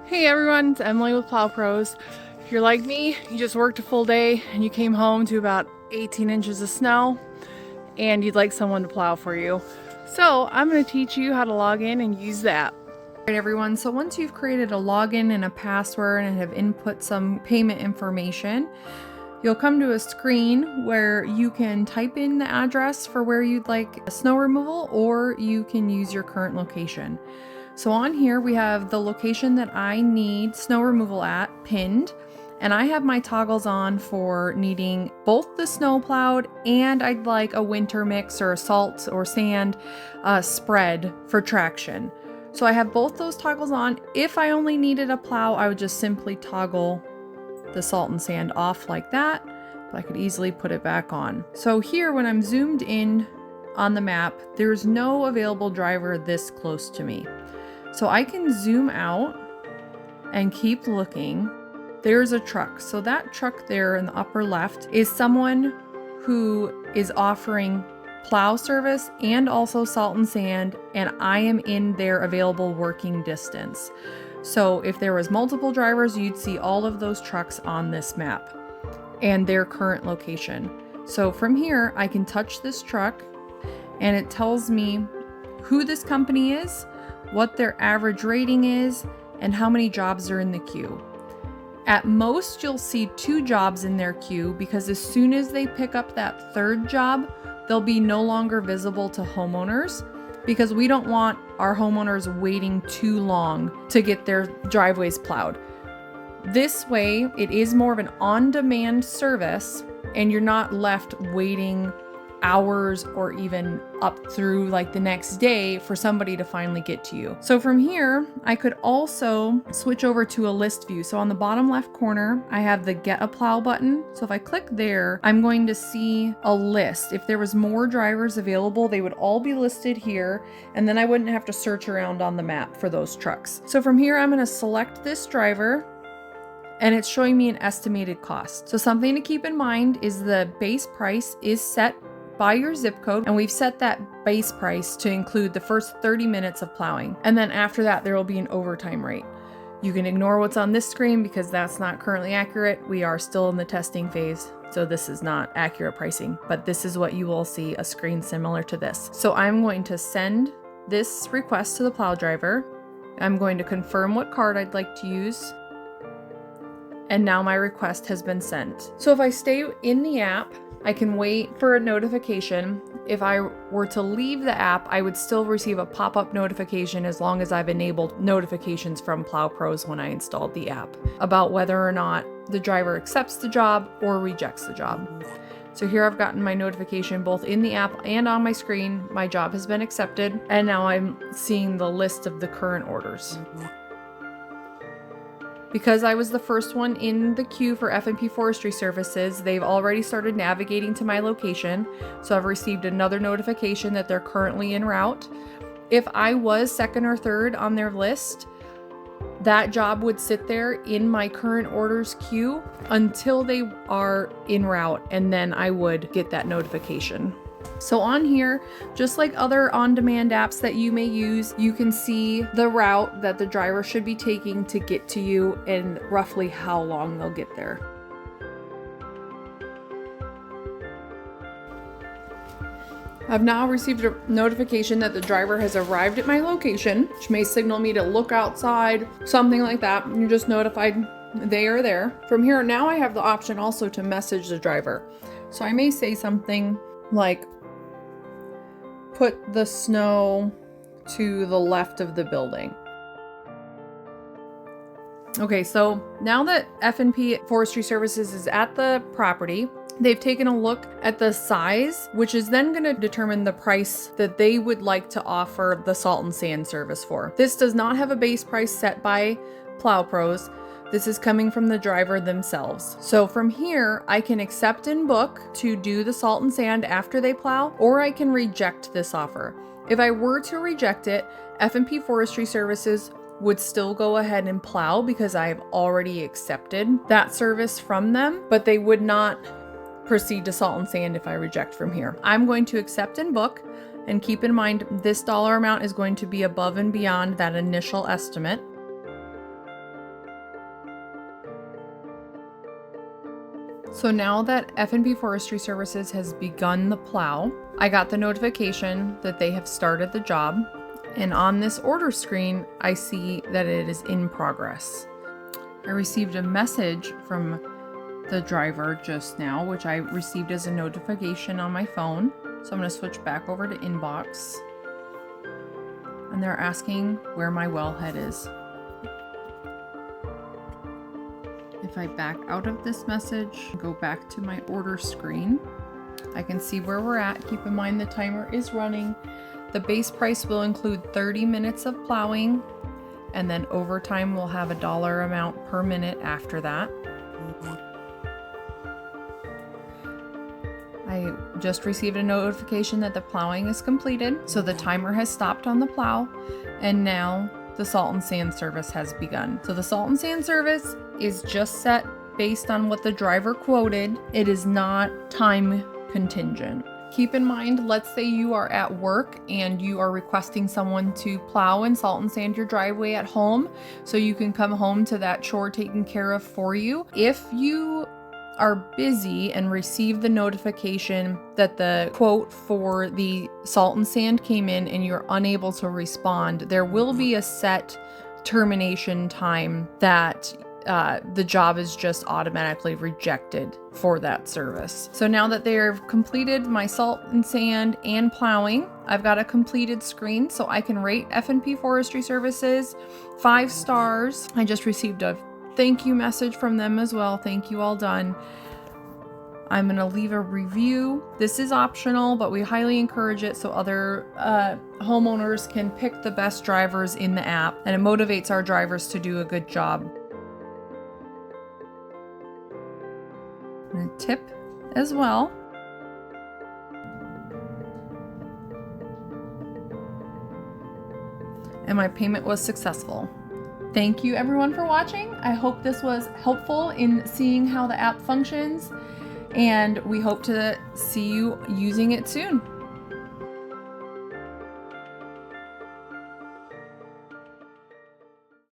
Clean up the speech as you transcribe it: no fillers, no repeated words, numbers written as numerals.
Hey everyone, it's Emily with Plow Pros. If you're like me, you just worked a full day and you came home to about 18 inches of snow and you'd like someone to plow for you. So I'm going to teach you how to log in and use the app. Alright everyone, so once you've created a login and a password and have input some payment information, you'll come to a screen where you can type in the address for where you'd like snow removal, or you can use your current location. So on here we have the location that I need snow removal at pinned, and I have my toggles on for needing both the snow plowed and I'd like a winter mix or a salt or sand spread for traction. So I have both those toggles on. If I only needed a plow, I would just simply toggle the salt and sand off like that, but I could easily put it back on. So here, when I'm zoomed in on the map, there's no available driver this close to me. So I can zoom out and keep looking. There's a truck. So that truck there in the upper left is someone who is offering plow service and also salt and sand, and I am in their available working distance. So if there was multiple drivers, you'd see all of those trucks on this map and their current location. So from here, I can touch this truck and it tells me who this company is, what their average rating is, and how many jobs are in the queue. At most, you'll see 2 jobs in their queue, because as soon as they pick up that 3rd job, they'll be no longer visible to homeowners, because we don't want our homeowners waiting too long to get their driveways plowed. This way, it is more of an on-demand service, and you're not left waiting hours or even up through like the next day for somebody to finally get to you. So from here, I could also switch over to a list view. So on the bottom left corner, I have the Get a Plow button. So if I click there, I'm going to see a list. If there was more drivers available, they would all be listed here, and then I wouldn't have to search around on the map for those trucks. So from here, I'm going to select this driver, and it's showing me an estimated cost. So something to keep in mind is the base price is set by your zip code, and we've set that base price to include the first 30 minutes of plowing. And then after that, there will be an overtime rate. You can ignore what's on this screen because that's not currently accurate. We are still in the testing phase, so this is not accurate pricing, but this is what you will see, a screen similar to this. So I'm going to send this request to the plow driver. I'm going to confirm what card I'd like to use. And now my request has been sent. So if I stay in the app, I can wait for a notification. If I were to leave the app, I would still receive a pop-up notification as long as I've enabled notifications from Plow Pros when I installed the app about whether or not the driver accepts the job or rejects the job. So here I've gotten my notification both in the app and on my screen. My job has been accepted, and now I'm seeing the list of the current orders. Because I was the first one in the queue for F&P Forestry Services, they've already started navigating to my location, so I've received another notification that they're currently en route. If I was 2nd or 3rd on their list, that job would sit there in my current orders queue until they are en route, and then I would get that notification. So on here, just like other on-demand apps that you may use, you can see the route that the driver should be taking to get to you and roughly how long they'll get there. I've now received a notification that the driver has arrived at my location, which may signal me to look outside, something like that. You're just notified they are there. From here, now I have the option also to message the driver. So I may say something like, put the snow to the left of the building. Okay, so now that F&P Forestry Services is at the property, they've taken a look at the size, which is then going to determine the price that they would like to offer the salt and sand service for. This does not have a base price set by Plow Pros. This is coming from the driver themselves. So from here, I can accept and book to do the salt and sand after they plow, or I can reject this offer. If I were to reject it, F&P Forestry Services would still go ahead and plow because I've already accepted that service from them, but they would not proceed to salt and sand if I reject from here. I'm going to accept and book, and keep in mind this dollar amount is going to be above and beyond that initial estimate. So now that F&P Forestry Services has begun the plow, I got the notification that they have started the job. And on this order screen, I see that it is in progress. I received a message from the driver just now, which I received as a notification on my phone. So I'm going to switch back over to inbox. And they're asking where my wellhead is. If I back out of this message, go back to my order screen, I can see where we're at. Keep in mind the timer is running. The base price will include 30 minutes of plowing, and then overtime will have a dollar amount per minute after that. I just received a notification that the plowing is completed, so the timer has stopped on the plow, and now the salt and sand service has begun. So the salt and sand service is just set based on what the driver quoted. It is not time contingent. Keep in mind, let's say you are at work and you are requesting someone to plow and salt and sand your driveway at home so you can come home to that chore taken care of for you. If you are busy and receive the notification that the quote for the salt and sand came in and you're unable to respond, there will be a set termination time that the job is just automatically rejected for that service. So now that they have completed my salt and sand and plowing, I've got a completed screen so I can rate F&P Forestry Services 5 stars. I just received a thank you message from them as well. Thank you, all done. I'm going to leave a review. This is optional, but we highly encourage it so other homeowners can pick the best drivers in the app, and it motivates our drivers to do a good job. And a tip as well. And my payment was successful. Thank you everyone for watching. I hope this was helpful in seeing how the app functions, and we hope to see you using it soon.